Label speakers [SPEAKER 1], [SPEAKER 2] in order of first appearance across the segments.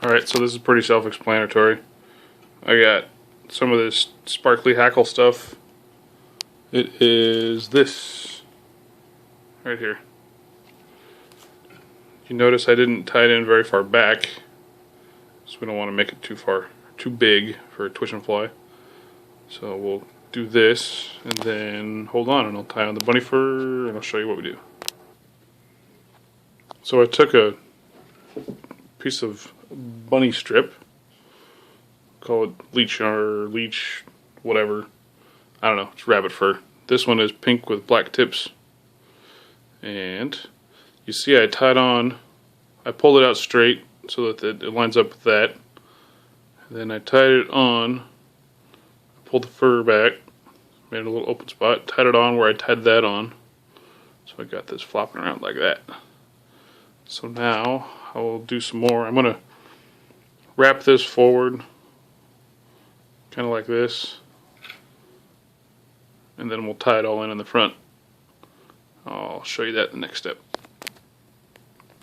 [SPEAKER 1] Alright, so this is pretty self-explanatory. I got some of this sparkly hackle stuff. It is this right here. You notice I didn't tie it in very far back, so we don't want to make it too big for a twitch and fly. So we'll do this, and then hold on, and I'll tie on the bunny fur, and I'll show you what we do. So I took a piece of bunny strip, call it leech or leech, whatever. I don't know, it's rabbit fur. This one is pink with black tips. And you see I tied on, I pulled it out straight so that it lines up with that. And then I tied it on, pulled the fur back, made a little open spot, tied it on where I tied that on. So I got this flopping around like that. So now I will do some more. I'm going to wrap this forward, kind of like this, and then we'll tie it all in the front. I'll show you that in the next step.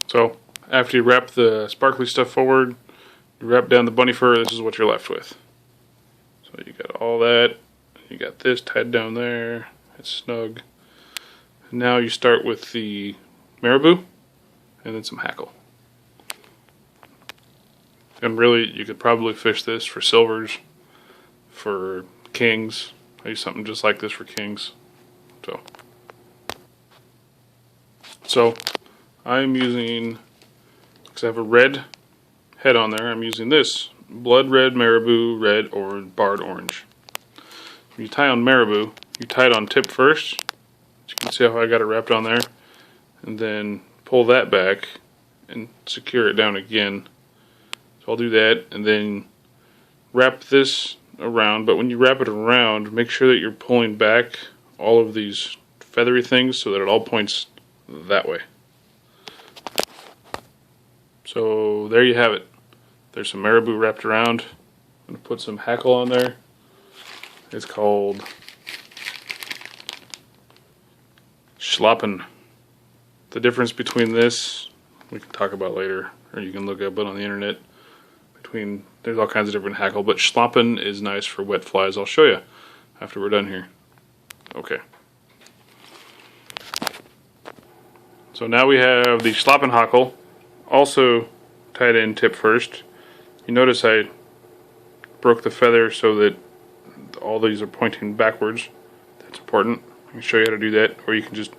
[SPEAKER 1] So after you wrap the sparkly stuff forward, you wrap down the bunny fur, this is what you're left with. So you got all that, you got this tied down there, it's snug. And now you start with the marabou and then some hackle. And really, you could probably fish this for silvers, for kings. I use something just like this for kings. So I'm using, because I have a red head on there, I'm using this blood red marabou red or barred orange. When you tie on marabou, you tie it on tip first. You can see how I got it wrapped on there, and then pull that back and secure it down again. So I'll do that, and then wrap this around, but when you wrap it around, make sure that you're pulling back all of these feathery things so that it all points that way. So there you have it. There's some marabou wrapped around. I'm going to put some hackle on there. It's called schlappen. The difference between this, we can talk about later, or you can look up it on the internet. There's all kinds of different hackle, but schlappen is nice for wet flies. I'll show you after we're done here. Okay. So now we have the schlappen hackle, also tied in tip first. You notice I broke the feather so that all these are pointing backwards. That's important. I can show you how to do that, or you can just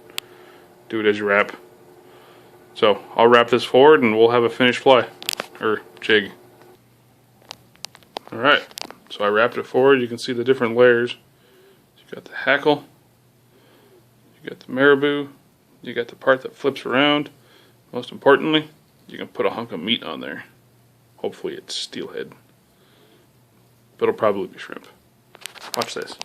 [SPEAKER 1] do it as you wrap. So I'll wrap this forward and we'll have a finished fly, or jig. Alright, so I wrapped it forward. You can see the different layers. You got the hackle, you got the marabou, you got the part that flips around. Most importantly, you can put a hunk of meat on there. Hopefully it's steelhead, but it'll probably be shrimp. Watch this.